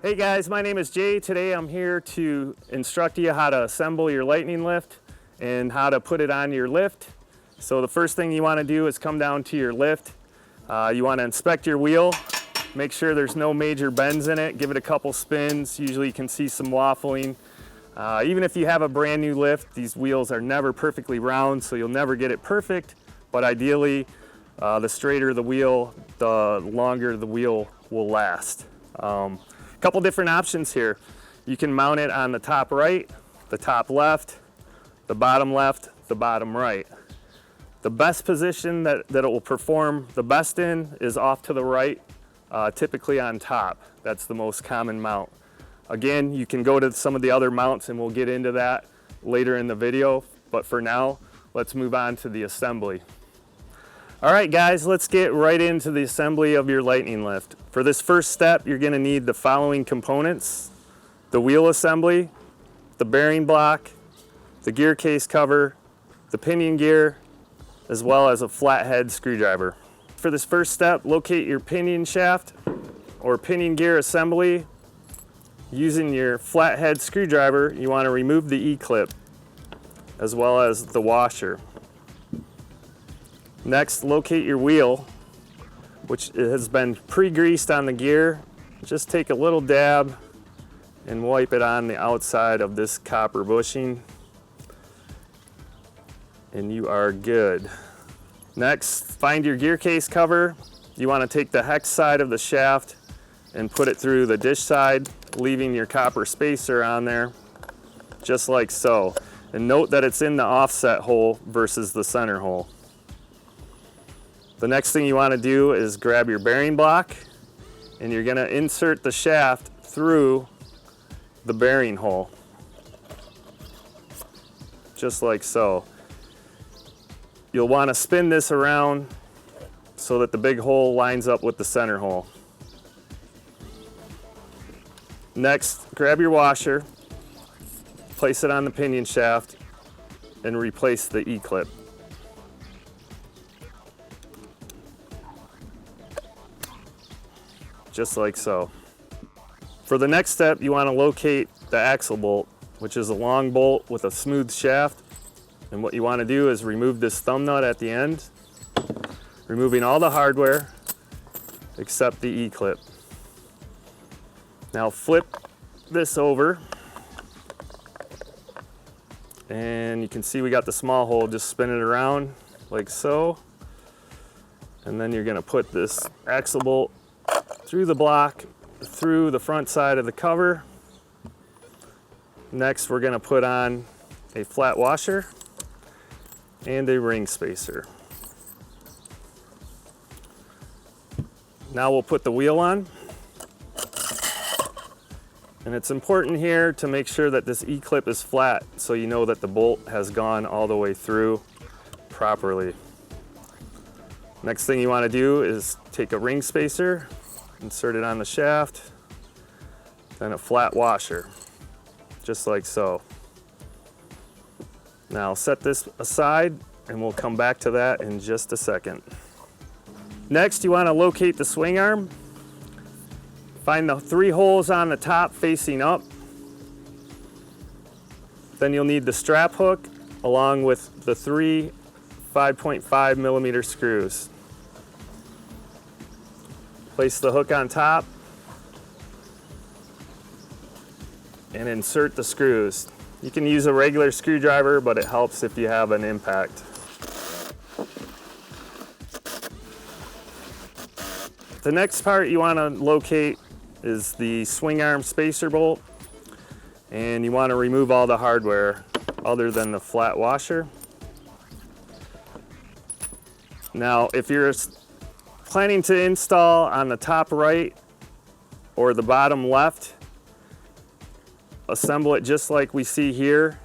Hey guys, my name is Jay. Today I'm here to instruct you how to assemble your lightning lift and how to put it on your lift. So the first thing you want to do is come down to your lift. You want to inspect your wheel, make sure there's no major bends in it, give it a couple spins. Usually you can see some waffling. Even if you have a brand new lift, these wheels are never perfectly round, so you'll never get it perfect, but ideally the straighter the wheel, the longer the wheel will last. Couple different options here. You can mount it on the top right, the top left, the bottom right. The best position that it will perform the best in is off to the right, typically on top. That's the most common mount. Again, you can go to some of the other mounts and we'll get into that later in the video, but for now, let's move on to the assembly. All right guys, let's get right into the assembly of your lightning lift. For this first step, you're gonna need the following components: the wheel assembly, the bearing block, the gear case cover, the pinion gear, as well as a flathead screwdriver. For this first step, locate your pinion shaft or pinion gear assembly. Using your flathead screwdriver, you wanna remove the E-clip as well as the washer. Next, locate your wheel, which has been pre-greased on the gear. Just take a little dab and wipe it on the outside of this copper bushing, and you are good. Next, find your gear case cover. You want to take the hex side of the shaft and put it through the dish side, leaving your copper spacer on there, just like so. And note that it's in the offset hole versus the center hole. The next thing you want to do is grab your bearing block, and you're going to insert the shaft through the bearing hole, just like so. You'll want to spin this around so that the big hole lines up with the center hole. Next, grab your washer, place it on the pinion shaft, and replace the E-clip. Just like so. For the next step, you want to locate the axle bolt, which is a long bolt with a smooth shaft. And what you want to do is remove this thumb nut at the end, removing all the hardware except the E-clip. Now flip this over, and you can see we got the small hole. Just spin it around like so. And then you're going to put this axle bolt through the block, through the front side of the cover. Next, we're going to put on a flat washer and a ring spacer. Now we'll put the wheel on. And it's important here to make sure that this E-clip is flat so you know that the bolt has gone all the way through properly. Next thing you want to do is take a ring spacer, insert it on the shaft, then a flat washer, just like so. Now set this aside and we'll come back to that in just a second. Next, you want to locate the swing arm. Find the 3 holes on the top facing up. Then you'll need the strap hook along with the 3 5.5 millimeter screws. Place the hook on top and insert the screws. You can use a regular screwdriver, but it helps if you have an impact. The next part you want to locate is the swing arm spacer bolt, and you want to remove all the hardware other than the flat washer. Now, if you're planning to install on the top right or the bottom left, assemble it just like we see here.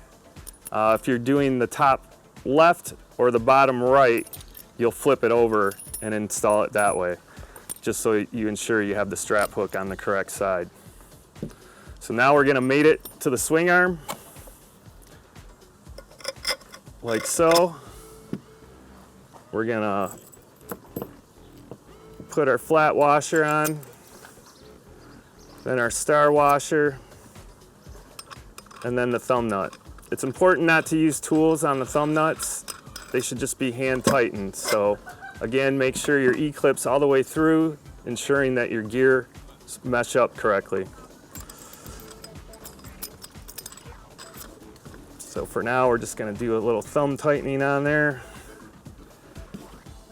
If you're doing the top left or the bottom right, you'll flip it over and install it that way, just so you ensure you have the strap hook on the correct side. So now we're going to mate it to the swing arm, like so. We're going to put our flat washer on, then our star washer, and then the thumb nut. It's important not to use tools on the thumb nuts. They should just be hand tightened. So again, make sure your E-clip's all the way through, ensuring that your gears mesh up correctly. So for now, we're just gonna do a little thumb tightening on there.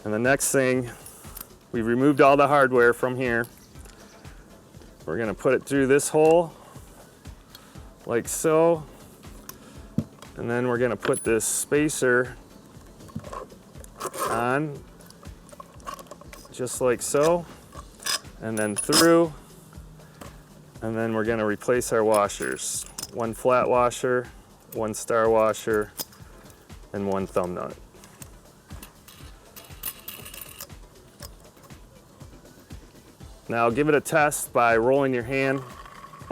And the next thing, we removed all the hardware from here. We're gonna put it through this hole, like so. And then we're gonna put this spacer on, just like so. And then through. And then we're gonna replace our washers. One flat washer, one star washer, and one thumb nut. Now give it a test by rolling your hand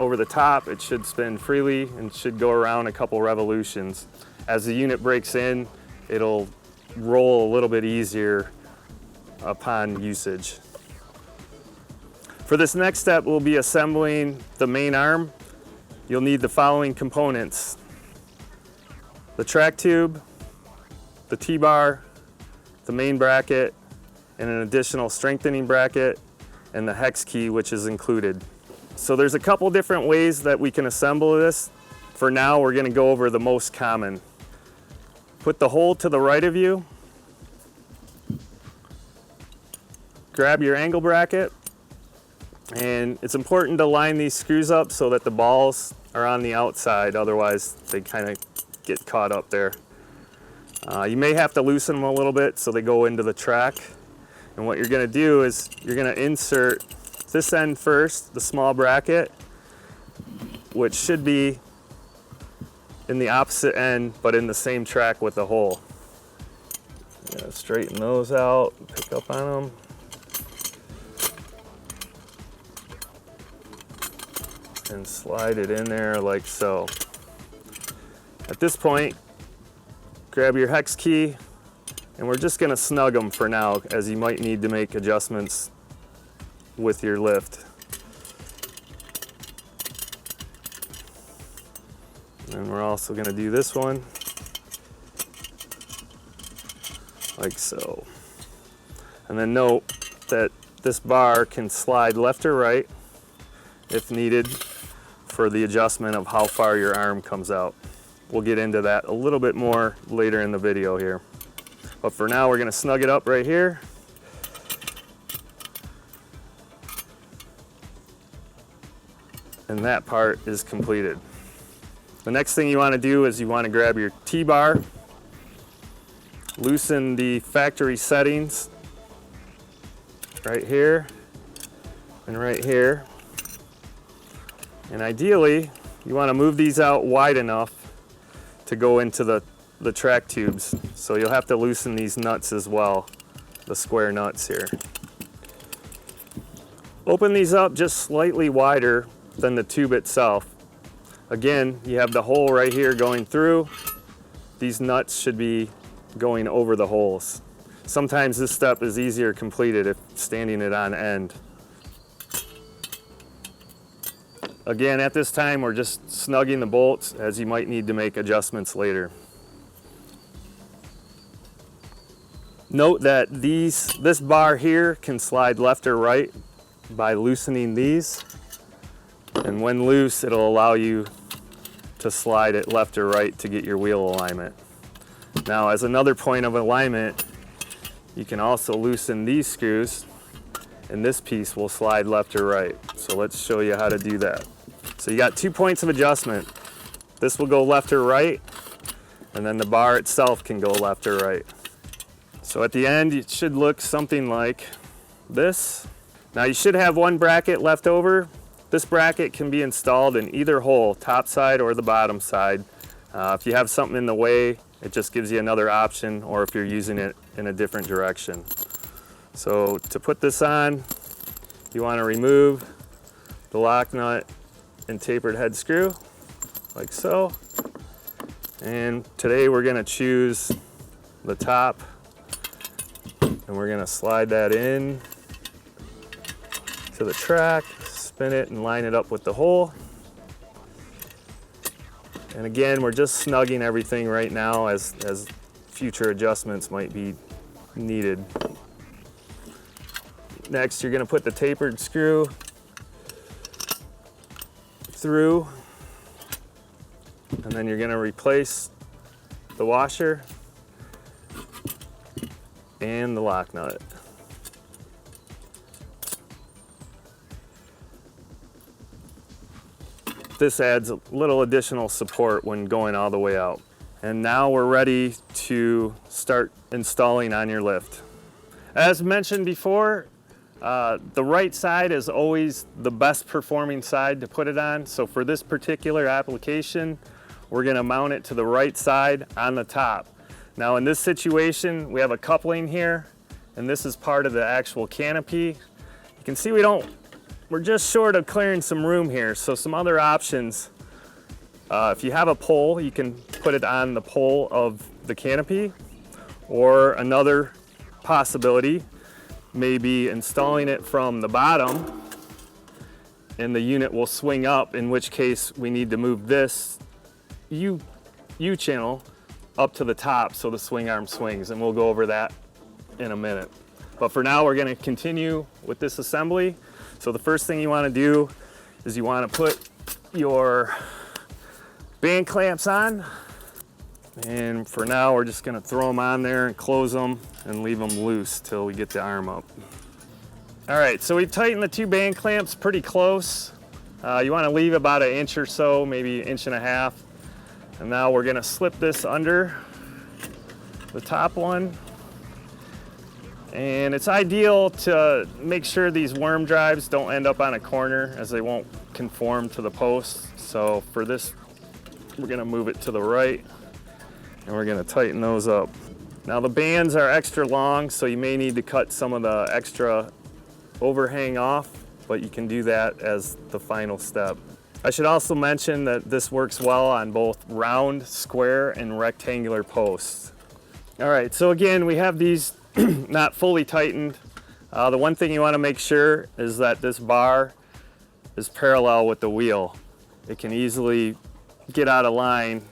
over the top. It should spin freely and should go around a couple revolutions. As the unit breaks in, it'll roll a little bit easier upon usage. For this next step, we'll be assembling the main arm. You'll need the following components: the track tube, the T-bar, the main bracket, and an additional strengthening bracket, and the hex key, which is included. So there's a couple different ways that we can assemble this. For now, we're gonna go over the most common. Put the hole to the right of you, grab your angle bracket, and it's important to line these screws up so that the balls are on the outside, otherwise they kind of get caught up there. You may have to loosen them a little bit so they go into the track. And what you're gonna do is you're gonna insert this end first, the small bracket, which should be in the opposite end, but in the same track with the hole. Straighten those out, pick up on them. And slide it in there like so. At this point, grab your hex key, and we're just gonna snug them for now, as you might need to make adjustments with your lift. And we're also gonna do this one, like so. And then note that this bar can slide left or right if needed for the adjustment of how far your arm comes out. We'll get into that a little bit more later in the video here. But for now, we're gonna snug it up right here. And that part is completed. The next thing you wanna do is you wanna grab your T-bar, loosen the factory settings right here and right here. And ideally, you wanna move these out wide enough to go into the track tubes. So you'll have to loosen these nuts as well, the square nuts here. Open these up just slightly wider than the tube itself. Again, you have the hole right here going through. These nuts should be going over the holes. Sometimes this step is easier completed if standing it on end. Again, at this time, we're just snugging the bolts, as you might need to make adjustments later. Note that this bar here can slide left or right by loosening these. And when loose, it'll allow you to slide it left or right to get your wheel alignment. Now, as another point of alignment, you can also loosen these screws, and this piece will slide left or right. So let's show you how to do that. So you got 2 points of adjustment. This will go left or right, and then the bar itself can go left or right. So at the end, it should look something like this. Now you should have one bracket left over. This bracket can be installed in either hole, top side or the bottom side. If you have something in the way, it just gives you another option, or if you're using it in a different direction. So to put this on, you want to remove the lock nut and tapered head screw, like so. And today we're going to choose the top, and we're going to slide that in to the track, spin it and line it up with the hole. And again, we're just snugging everything right now as future adjustments might be needed. Next, you're going to put the tapered screw through, and then you're going to replace the washer and the lock nut. This adds a little additional support when going all the way out. And now we're ready to start installing on your lift. As mentioned before, the right side is always the best performing side to put it on. So for this particular application, we're going to mount it to the right side on the top. Now in this situation, we have a coupling here, and this is part of the actual canopy. You can see we're just short of clearing some room here. So some other options, if you have a pole, you can put it on the pole of the canopy, or another possibility may be installing it from the bottom and the unit will swing up, in which case we need to move this U-channel up to the top so the swing arm swings, and we'll go over that in a minute. But for now, we're going to continue with this assembly. So the first thing you want to do is you want to put your band clamps on, and for now we're just going to throw them on there and close them and leave them loose till we get the arm up. All right, so we've tightened the two band clamps pretty close. You want to leave about 1 inch or so, maybe 1.5 inches. And now we're going to slip this under the top one. And it's ideal to make sure these worm drives don't end up on a corner, as they won't conform to the post. So for this, we're going to move it to the right, and we're going to tighten those up. Now the bands are extra long, so you may need to cut some of the extra overhang off, but you can do that as the final step. I should also mention that this works well on both round, square, and rectangular posts. All right, so again, we have these not fully tightened. The one thing you want to make sure is that this bar is parallel with the wheel. It can easily get out of line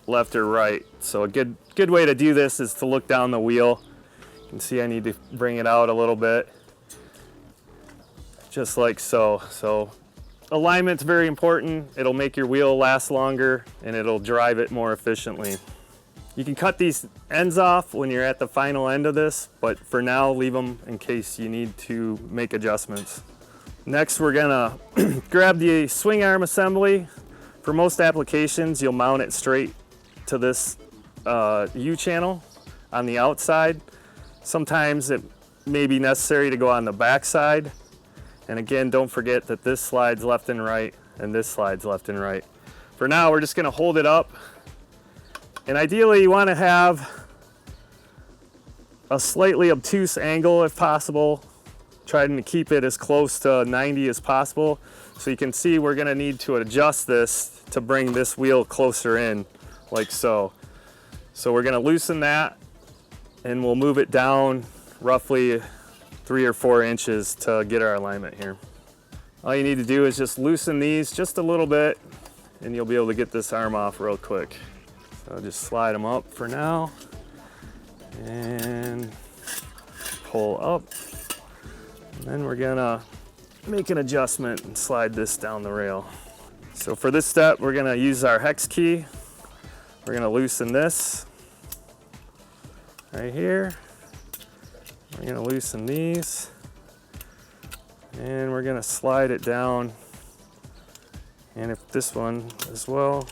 left or right. So a good way to do this is to look down the wheel. You can see I need to bring it out a little bit, just like so. So alignment's very important. It'll make your wheel last longer, and it'll drive it more efficiently. You can cut these ends off when you're at the final end of this, but for now, leave them in case you need to make adjustments. Next, we're gonna grab the swing arm assembly. For most applications, you'll mount it straight to this U-channel on the outside. Sometimes it may be necessary to go on the back side. And again, don't forget that this slides left and right, and this slides left and right. For now, we're just gonna hold it up. And ideally, you want to have a slightly obtuse angle if possible, trying to keep it as close to 90 as possible. So you can see we're going to need to adjust this to bring this wheel closer in, like so. So we're going to loosen that, and we'll move it down roughly 3 or 4 inches to get our alignment here. All you need to do is just loosen these just a little bit, and you'll be able to get this arm off real quick. So just slide them up for now, and pull up. And then we're gonna make an adjustment and slide this down the rail. So for this step, we're gonna use our hex key. We're gonna loosen this right here. We're gonna loosen these, and we're gonna slide it down. And if this one as well,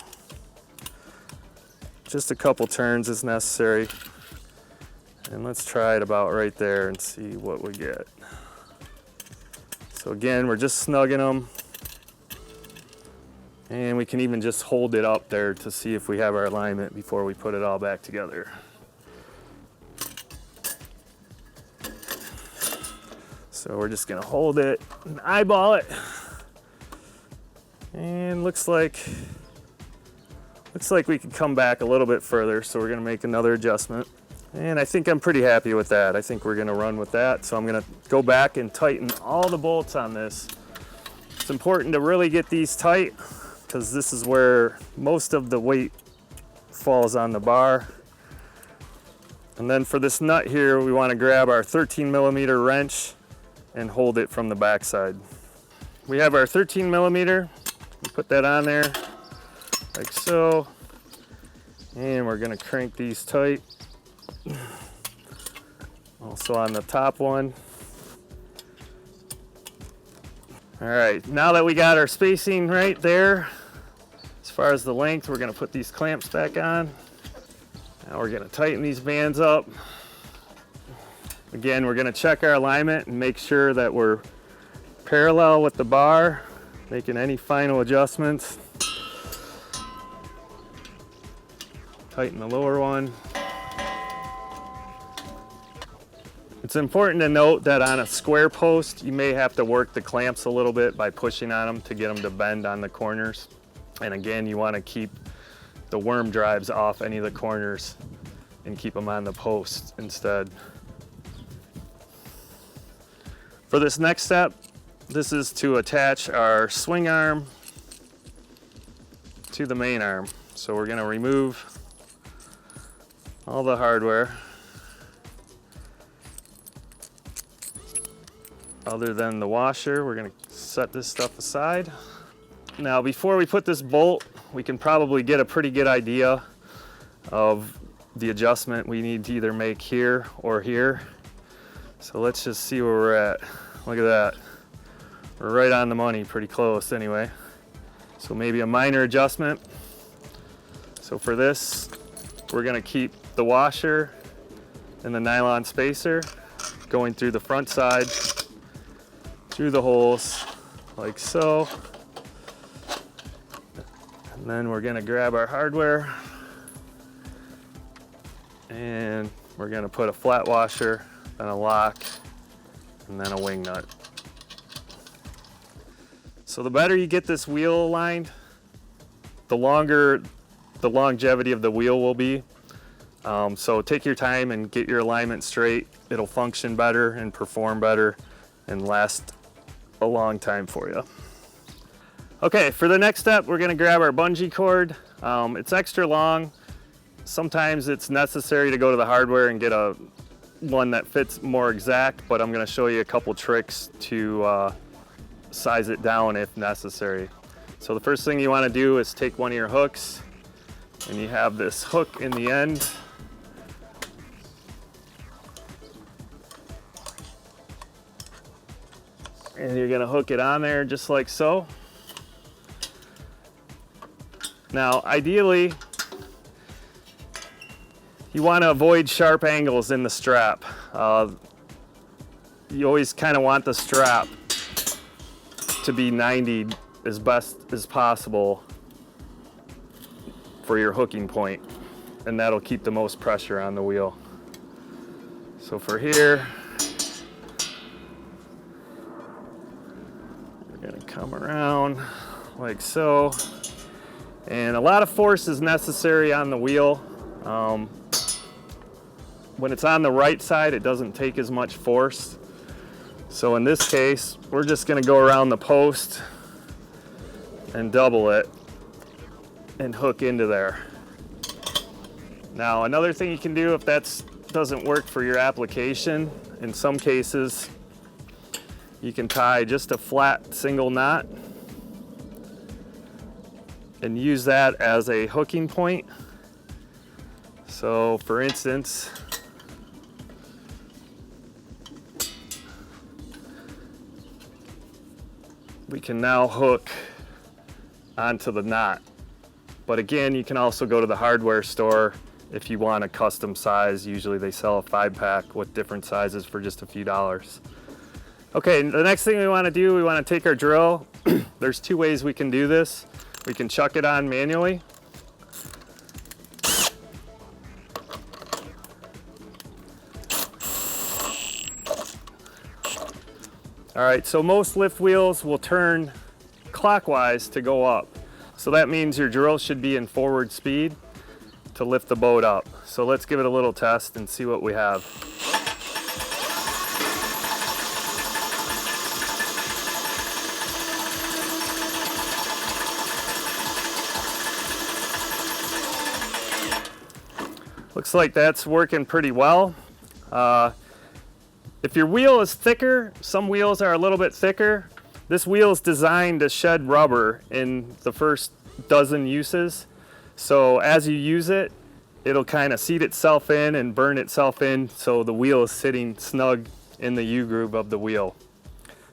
just a couple turns is necessary. And let's try it about right there and see what we get. So again, we're just snugging them. And we can even just hold it up there to see if we have our alignment before we put it all back together. So we're just gonna hold it and eyeball it. And looks like we could come back a little bit further, so we're gonna make another adjustment. And I think I'm pretty happy with that. I think we're gonna run with that. So I'm gonna go back and tighten all the bolts on this. It's important to really get these tight because this is where most of the weight falls on the bar. And then for this nut here, we want to grab our 13mm wrench and hold it from the backside. We have our 13mm, we put that on there like so, and we're going to crank these tight. Also on the top one. All right, now that we got our spacing right there, as far as the length, we're going to put these clamps back on. Now we're going to tighten these bands up. Again, we're going to check our alignment and make sure that we're parallel with the bar, making any final adjustments. Tighten the lower one. It's important to note that on a square post, you may have to work the clamps a little bit by pushing on them to get them to bend on the corners. And again, you want to keep the worm drives off any of the corners and keep them on the post instead. For this next step, this is to attach our swing arm to the main arm. So we're going to remove all the hardware other than the washer. We're going to set this stuff aside. Now before we put this bolt, we can probably get a pretty good idea of the adjustment we need to either make here or here. So let's just see where we're at. Look at that. We're right on the money, pretty close anyway. So maybe a minor adjustment. So for this, we're going to keep the washer and the nylon spacer going through the front side, through the holes, like so. And then we're going to grab our hardware and we're going to put a flat washer, then a lock, and then a wing nut. So the better you get this wheel aligned, the longer the longevity of the wheel will be. So take your time and get your alignment straight. It'll function better and perform better and last a long time for you. Okay, for the next step, we're gonna grab our bungee cord. It's extra long. Sometimes it's necessary to go to the hardware and get one that fits more exact, but I'm gonna show you a couple tricks to size it down if necessary. So the first thing you wanna do is take one of your hooks, and you have this hook in the end. And you're gonna hook it on there just like so. Now, ideally, you want to avoid sharp angles in the strap. You always kind of want the strap to be 90 as best as possible for your hooking point, and that'll keep the most pressure on the wheel. So for here, we're going to come around like so. And a lot of force is necessary on the wheel. When it's on the right side, it doesn't take as much force. So in this case, we're just gonna go around the post and double it and hook into there. Now, another thing you can do if that doesn't work for your application, in some cases, you can tie just a flat single knot and use that as a hooking point. So for instance, we can now hook onto the knot. But again, you can also go to the hardware store if you want a custom size. Usually they sell a 5-pack with different sizes for just a few dollars. Okay, the next thing we want to do, we want to take our drill. There's two ways we can do this. We can chuck it on manually. All right, so most lift wheels will turn clockwise to go up. So that means your drill should be in forward speed to lift the boat up. So let's give it a little test and see what we have. Looks like that's working pretty well. If your wheel is thicker, some wheels are a little bit thicker. This wheel is designed to shed rubber in the first dozen uses. So as you use it, it'll kind of seat itself in and burn itself in, so the wheel is sitting snug in the U-groove of the wheel.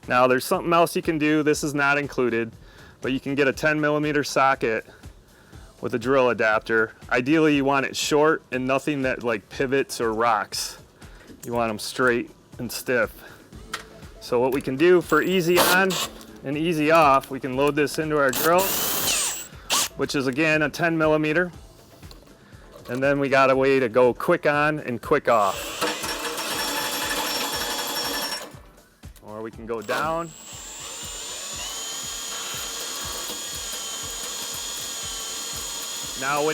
Now there's something else you can do. This is not included, but you can get a 10mm socket with a drill adapter. Ideally you want it short and nothing that like pivots or rocks. You want them straight and stiff. So what we can do for easy on and easy off, we can load this into our drill, which is again a 10mm. And then we got a way to go quick on and quick off. Or we can go down. Now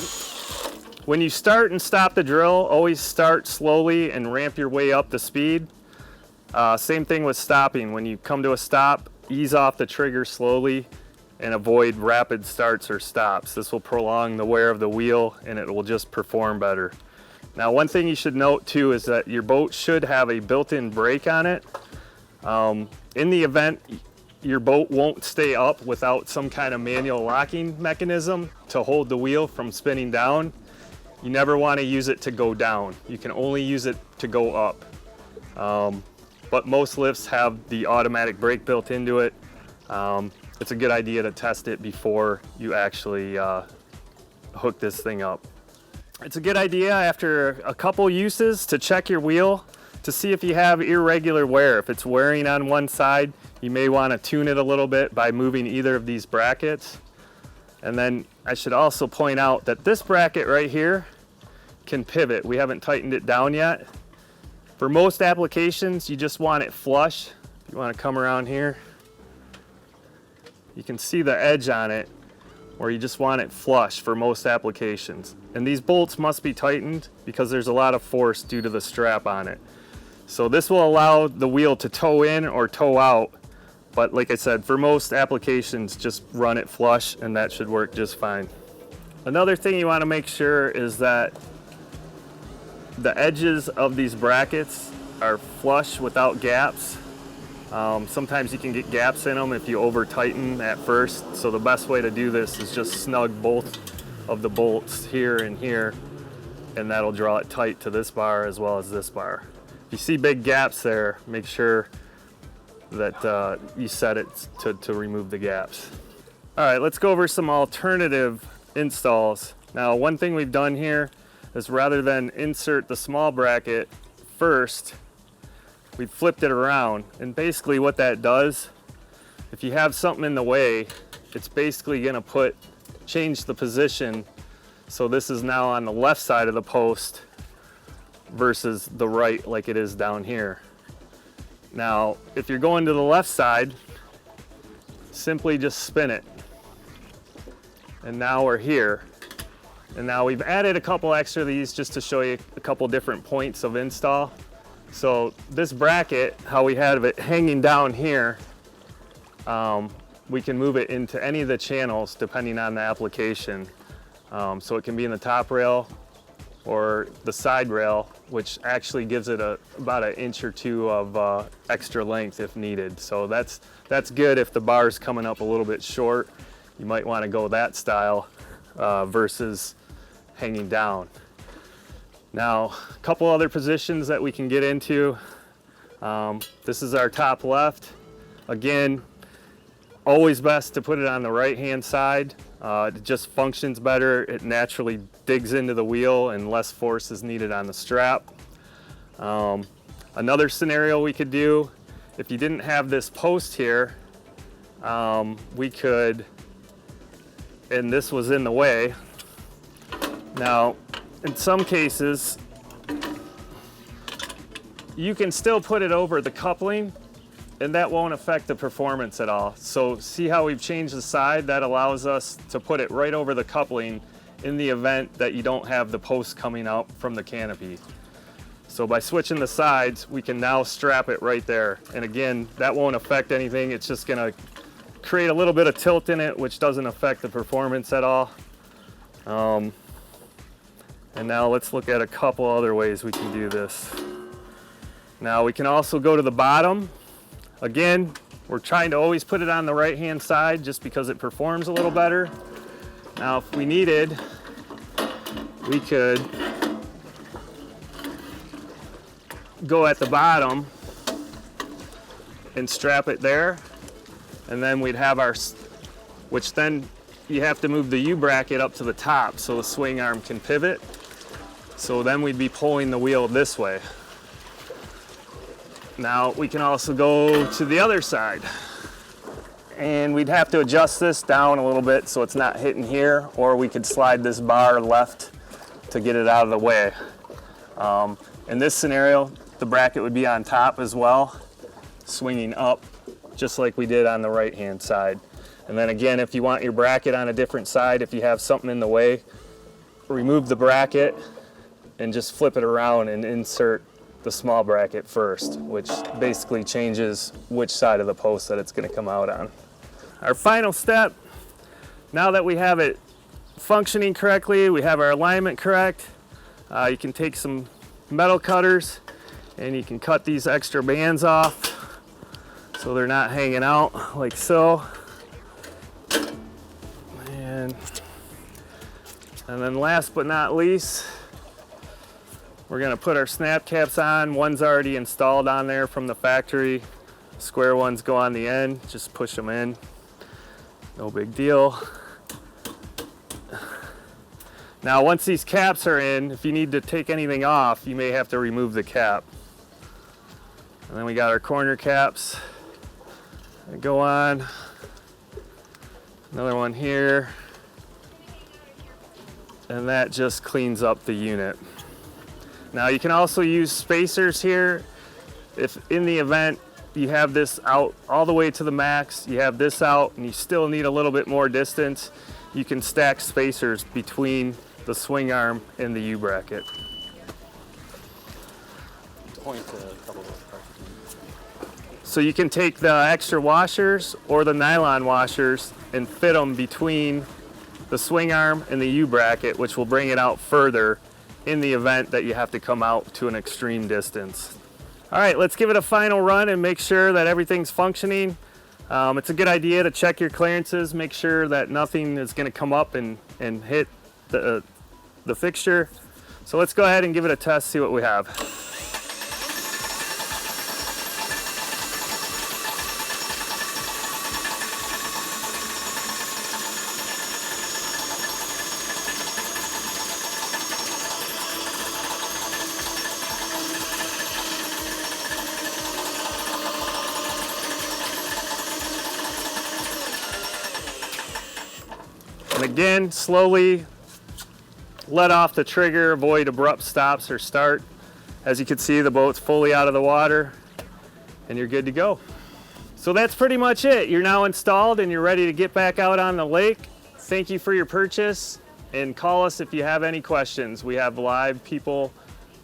when you start and stop the drill, always start slowly and ramp your way up the speed. Same thing with stopping. When you come to a stop, ease off the trigger slowly and avoid rapid starts or stops. This will prolong the wear of the wheel and it will just perform better. Now one thing you should note too is that your boat should have a built-in brake on it. In the event your boat won't stay up without some kind of manual locking mechanism to hold the wheel from spinning down, you never want to use it to go down. You can only use it to go up. But most lifts have the automatic brake built into it. It's a good idea to test it before you actually hook this thing up. It's a good idea after a couple uses to check your wheel to see if you have irregular wear. If it's wearing on one side, you may want to tune it a little bit by moving either of these brackets. And then I should also point out that this bracket right here can pivot. We haven't tightened it down yet. For most applications, you just want it flush. If you want to come around here, you can see the edge on it, or you just want it flush for most applications. And these bolts must be tightened because there's a lot of force due to the strap on it. So this will allow the wheel to toe in or toe out, but like I said, for most applications, just run it flush and that should work just fine. Another thing you want to make sure is that the edges of these brackets are flush without gaps. Sometimes you can get gaps in them if you over tighten at first. So the best way to do this is just snug both of the bolts here and here, and that'll draw it tight to this bar as well as this bar. If you see big gaps there, make sure that you set it to remove the gaps. All right, let's go over some alternative installs. Now, one thing we've done here is rather than insert the small bracket first, we flipped it around. And basically what that does, if you have something in the way, it's basically gonna change the position. So this is now on the left side of the post versus the right like it is down here. Now, if you're going to the left side, simply just spin it. And now we're here. And now we've added a couple extra of these just to show you a couple different points of install. So this bracket, how we have it hanging down here, we can move it into any of the channels depending on the application. So it can be in the top rail or the side rail, which actually gives it about an inch or two of extra length if needed. So that's good if the bar's coming up a little bit short. You might want to go that style versus hanging down. Now, a couple other positions that we can get into. This is our top left. Again, always best to put it on the right-hand side. It just functions better. It naturally digs into the wheel and less force is needed on the strap. Another scenario we could do, if you didn't have this post here, we could, and this was in the way. Now, in some cases, you can still put it over the coupling and that won't affect the performance at all. So see how we've changed the side? That allows us to put it right over the coupling in the event that you don't have the post coming out from the canopy. So by switching the sides, we can now strap it right there. And again, that won't affect anything. It's just gonna create a little bit of tilt in it, which doesn't affect the performance at all. And now let's look at a couple other ways we can do this. Now we can also go to the bottom. Again, we're trying to always put it on the right-hand side just because it performs a little better. Now if we needed, we could go at the bottom and strap it there, and then we'd have our, which then you have to move the U-bracket up to the top so the swing arm can pivot. So then we'd be pulling the wheel this way. Now we can also go to the other side, and we'd have to adjust this down a little bit so it's not hitting here, or we could slide this bar left to get it out of the way. In this scenario, the bracket would be on top as well, swinging up just like we did on the right hand side. And then again, if you want your bracket on a different side, if you have something in the way, remove the bracket and just flip it around and insert the small bracket first, which basically changes which side of the post that it's going to come out on. Our final step, now that we have it functioning correctly, we have our alignment correct, you can take some metal cutters and you can cut these extra bands off so they're not hanging out like so. And then last but not least, we're going to put our snap caps on. One's already installed on there from the factory. Square ones go on the end, just push them in. No big deal. Now once these caps are in, if you need to take anything off, you may have to remove the cap. And then we got our corner caps that go on. Another one here. And that just cleans up the unit. Now you can also use spacers here. If in the event you have this out all the way to the max, you have this out and you still need a little bit more distance, you can stack spacers between the swing arm and the U-bracket. Point to a couple of those parts. So you can take the extra washers or the nylon washers and fit them between the swing arm and the U-bracket, which will bring it out further in the event that you have to come out to an extreme distance. All right, let's give it a final run and make sure that everything's functioning. It's a good idea to check your clearances, make sure that nothing is going to come up and hit the fixture. So let's go ahead and give it a test, see what we have. And again, slowly let off the trigger, avoid abrupt stops or start. As you can see, the boat's fully out of the water and you're good to go. So that's pretty much it. You're now installed and you're ready to get back out on the lake. Thank you for your purchase, and call us if you have any questions. We have live people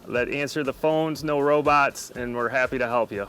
that answer the phones, no robots, and we're happy to help you.